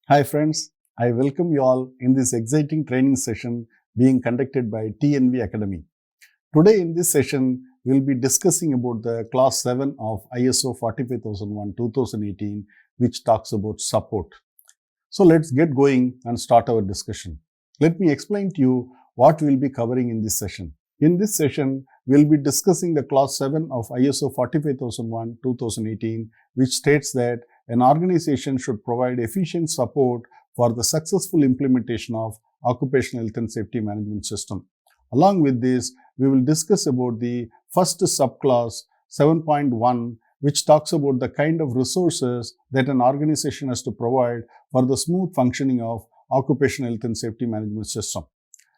Hi friends, I welcome you all in this exciting training session being conducted by TNV Academy. Today in this session, we will be discussing about the class 7 of ISO 45001-2018 which talks about support. So let's get going and start our discussion. Let me explain to you what we will be covering in this session. In this session, we will be discussing the class 7 of ISO 45001-2018 which states that an organization should provide efficient support for the successful implementation of occupational health and safety management system. Along with this, we will discuss about the first subclass 7.1 which talks about the kind of resources that an organization has to provide for the smooth functioning of occupational health and safety management system.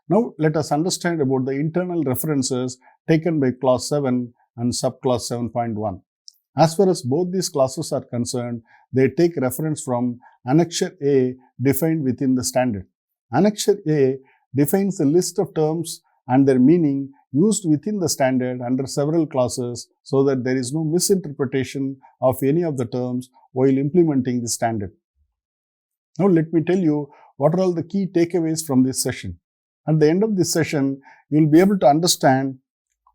Now, let us understand about the internal references taken by class 7 and subclass 7.1. As far as both these classes are concerned, they take reference from Annexure A defined within the standard. Annexure A defines the list of terms and their meaning used within the standard under several classes so that there is no misinterpretation of any of the terms while implementing the standard. Now let me tell you what are all the key takeaways from this session. At the end of this session, you will be able to understand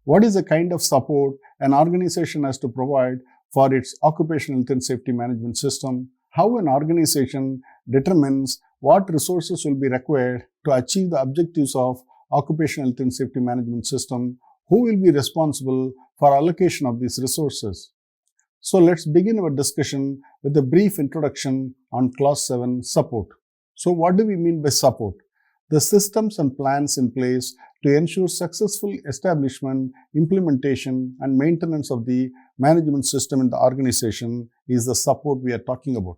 what is the kind of support an organization has to provide for its occupational health and safety management system, how an organization determines what resources will be required to achieve the objectives of occupational health and safety management system, who will be responsible for allocation of these resources. So let's begin our discussion with a brief introduction on class 7 support. So what do we mean by support? The systems and plans in place to ensure successful establishment, implementation, and maintenance of the management system in the organization is the support we are talking about.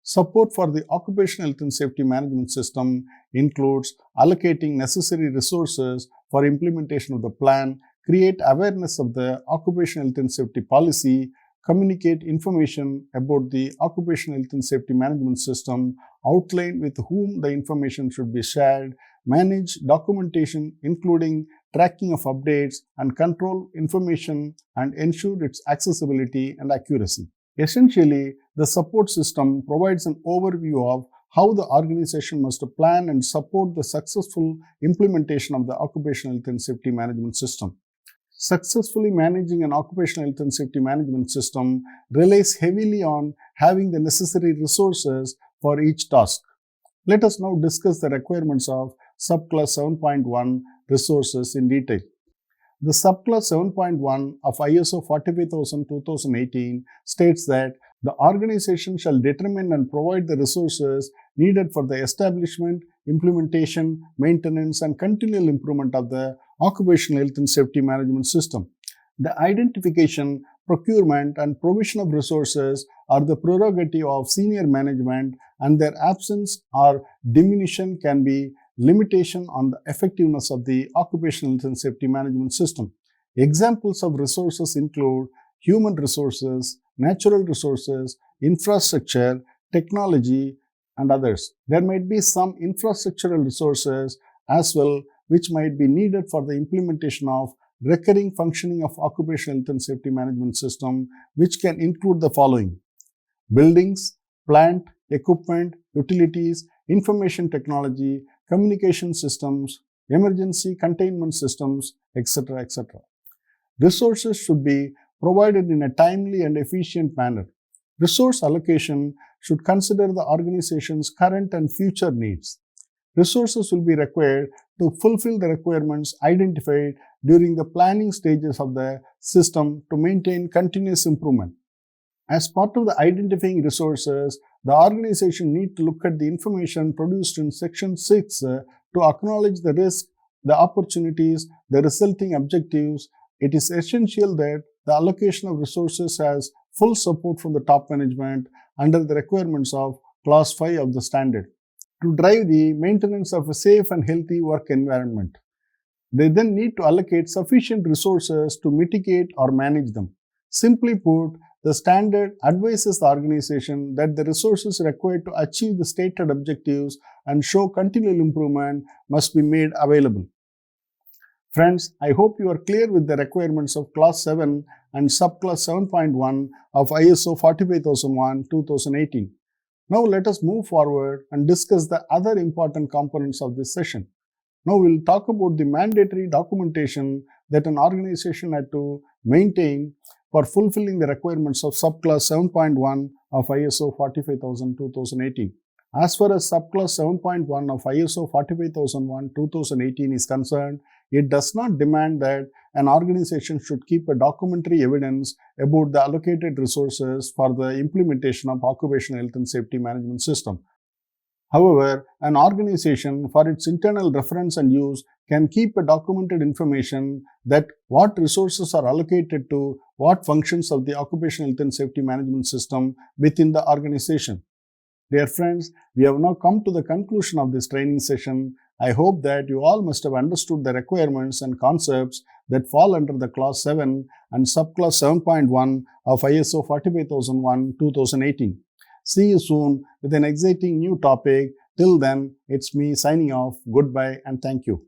Support for the occupational health and safety management system includes allocating necessary resources for implementation of the plan, create awareness of the occupational health and safety policy, communicate information about the occupational health and safety management system, outline with whom the information should be shared, manage documentation including tracking of updates, and control information and ensure its accessibility and accuracy. Essentially, the support system provides an overview of how the organization must plan and support the successful implementation of the occupational health and safety management system. Successfully managing an occupational health and safety management system relies heavily on having the necessary resources for each task. Let us now discuss the requirements of subclass 7.1 resources in detail. The subclass 7.1 of ISO 45000-2018 states that the organization shall determine and provide the resources needed for the establishment, implementation, maintenance, and continual improvement of the occupational health and safety management system. The identification, procurement, and provision of resources are the prerogative of senior management, and their absence or diminution can be limitation on the effectiveness of the occupational health and safety management system. Examples of resources include human resources, natural resources, infrastructure, technology, and others. There might be some infrastructural resources as well which might be needed for the implementation of recurring functioning of occupational health and safety management system, which can include the following: buildings, plant, equipment, utilities, information technology, communication systems, emergency containment systems, etc., etc. Resources should be provided in a timely and efficient manner. Resource allocation should consider the organization's current and future needs. Resources will be required to fulfill the requirements identified during the planning stages of the system to maintain continuous improvement. As part of the identifying resources, the organization needs to look at the information produced in Section 6 to acknowledge the risk, the opportunities, the resulting objectives. It is essential that the allocation of resources has full support from the top management under the requirements of Clause 5 of the standard to drive the maintenance of a safe and healthy work environment. They then need to allocate sufficient resources to mitigate or manage them. Simply put, the standard advises the organization that the resources required to achieve the stated objectives and show continual improvement must be made available. Friends, I hope you are clear with the requirements of Class 7 and Subclass 7.1 of ISO 45001-2018. Now let us move forward and discuss the other important components of this session. Now we'll talk about the mandatory documentation that an organization had to maintain for fulfilling the requirements of subclass 7.1 of ISO 45001:2018. As far as subclass 7.1 of ISO 45001:2018 is concerned, it does not demand that an organization should keep a documentary evidence about the allocated resources for the implementation of occupational health and safety management system. However, an organization, for its internal reference and use, can keep a documented information that what resources are allocated to what functions of the occupational health and safety management system within the organization. Dear friends, we have now come to the conclusion of this training session. I hope that you all must have understood the requirements and concepts that fall under the Class 7 and Subclass 7.1 of ISO 45001:2018. See you soon with an exciting new topic. Till then, it's me signing off. Goodbye and thank you.